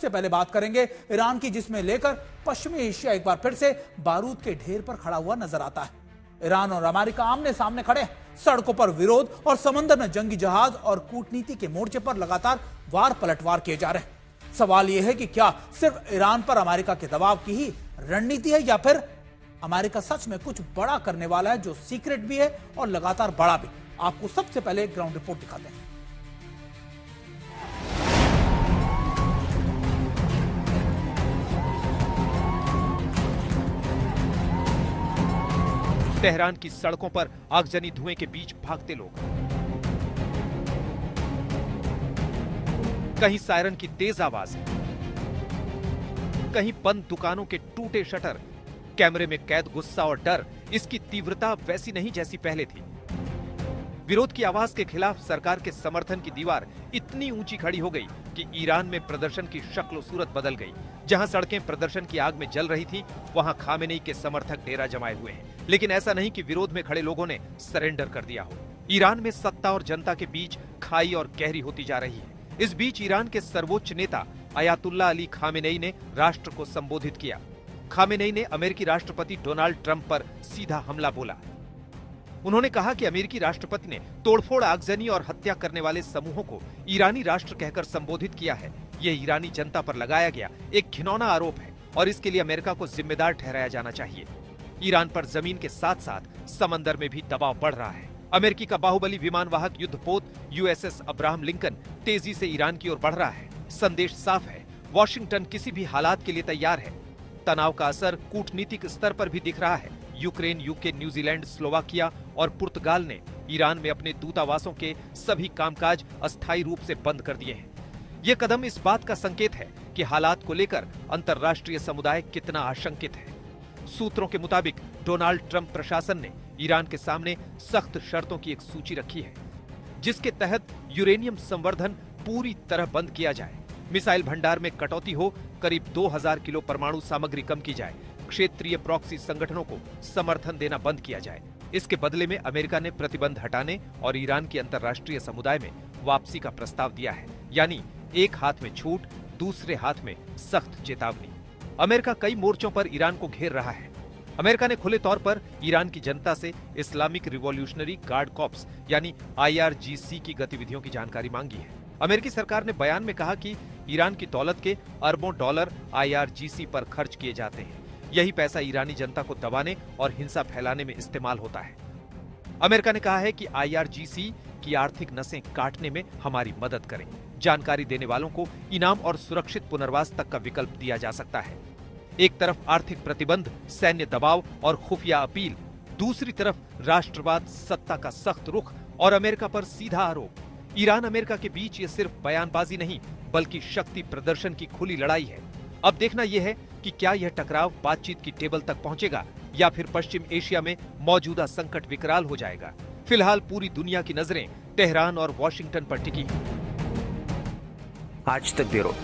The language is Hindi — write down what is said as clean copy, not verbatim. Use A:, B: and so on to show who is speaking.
A: सबसे पहले बात करेंगे ईरान की, जिसमें लेकर पश्चिमी एशिया एक बार फिर से बारूद के ढेर पर खड़ा हुआ नजर आता है। ईरान और अमेरिका आमने सामने खड़े हैं, सड़कों पर विरोध और समंदर में जंगी जहाज और कूटनीति के मोर्चे पर लगातार वार पलटवार किए जा रहे हैं। सवाल यह है कि क्या सिर्फ ईरान पर अमेरिका के दबाव की ही रणनीति है, या फिर अमेरिका सच में कुछ बड़ा करने वाला है, जो सीक्रेट भी है और लगातार बड़ा भी। आपको सबसे पहले ग्राउंड रिपोर्ट दिखाते हैं।
B: तेहरान की सड़कों पर आगजनी धुएं के बीच भागते लोग, कहीं सायरन की तेज आवाज, कहीं बंद दुकानों के टूटे शटर। कैमरे में कैद गुस्सा और डर, इसकी तीव्रता वैसी नहीं जैसी पहले थी। विरोध की आवाज के खिलाफ सरकार के समर्थन की दीवार इतनी ऊंची खड़ी हो गई कि ईरान में प्रदर्शन की शक्ल सूरत बदल गई। जहां सड़कें प्रदर्शन की आग में जल रही थी, वहां खामेनेई के समर्थक डेरा जमाए हुए हैं। लेकिन ऐसा नहीं कि विरोध में खड़े लोगों ने सरेंडर कर दिया हो। ईरान में सत्ता और जनता के बीच खाई और गहरी होती जा रही है। इस बीच ईरान के सर्वोच्च नेता अयातुल्ला अली खामेनेई ने राष्ट्र को संबोधित किया। खामेनेई ने अमेरिकी राष्ट्रपति डोनाल्ड ट्रंप पर सीधा हमला बोला। उन्होंने कहा कि अमेरिकी राष्ट्रपति ने तोड़फोड़, आगजनी और हत्या करने वाले समूहों को ईरानी राष्ट्र कहकर संबोधित किया है। यह ईरानी जनता पर लगाया गया एक घिनौना आरोप है और इसके लिए अमेरिका को जिम्मेदार ठहराया जाना चाहिए। ईरान पर जमीन के साथ साथ समंदर में भी दबाव बढ़ रहा है। अमेरिकी का बाहुबली विमानवाहक युद्धपोत यूएसएस अब्राहम लिंकन तेजी से ईरान की ओर बढ़ रहा है। संदेश साफ है, वॉशिंगटन किसी भी हालात के लिए तैयार है। तनाव का असर कूटनीतिक स्तर पर भी दिख रहा है। यूक्रेन, यूके, न्यूजीलैंड, स्लोवाकिया और पुर्तगाल ने ईरान में अपने दूतावासों के सभी कामकाज अस्थायी रूप से बंद कर दिए हैं। यह कदम इस बात का संकेत है कि हालात को लेकर अंतर्राष्ट्रीय समुदाय कितना आशंकित है। सूत्रों के मुताबिक डोनाल्ड ट्रंप प्रशासन ने ईरान के सामने सख्त शर्तों की एक सूची रखी है, जिसके तहत यूरेनियम संवर्धन पूरी तरह बंद किया जाए, मिसाइल भंडार में कटौती हो, करीब 2000 किलो परमाणु सामग्री कम की जाए, क्षेत्रीय प्रॉक्सी संगठनों को समर्थन देना बंद किया जाए। इसके बदले में अमेरिका ने प्रतिबंध हटाने और ईरान की अंतर्राष्ट्रीय समुदाय में वापसी का प्रस्ताव दिया है। यानी एक हाथ में छूट, दूसरे हाथ में सख्त चेतावनी। अमेरिका कई मोर्चों पर ईरान को घेर रहा है। अमेरिका ने खुले तौर पर ईरान की जनता से इस्लामिक रिवॉल्यूशनरी गार्ड कॉर्प्स यानी IRGC की गतिविधियों की जानकारी मांगी है। अमेरिकी सरकार ने बयान में कहा कि ईरान की दौलत के अरबों डॉलर IRGC पर खर्च किए जाते हैं। यही पैसा ईरानी जनता को दबाने और हिंसा फैलाने में इस्तेमाल होता है। अमेरिका ने कहा है कि IRGC की आर्थिक नसें काटने में हमारी मदद करें। जानकारी देने वालों को इनाम और सुरक्षित पुनर्वास तक का विकल्प दिया जा सकता है। एक तरफ आर्थिक प्रतिबंध, सैन्य दबाव और खुफिया अपील, दूसरी तरफ राष्ट्रवाद, सत्ता का सख्त रुख और अमेरिका पर सीधा आरोप। ईरान अमेरिका के बीच ये सिर्फ बयानबाजी नहीं, बल्कि शक्ति प्रदर्शन की खुली लड़ाई है। अब देखना यह है कि क्या यह टकराव बातचीत की टेबल तक पहुंचेगा या फिर पश्चिम एशिया में मौजूदा संकट विकराल हो जाएगा। फिलहाल पूरी दुनिया की नजरें तेहरान और वॉशिंगटन पर टिकी हैं।
C: आज तक ब्यूरो।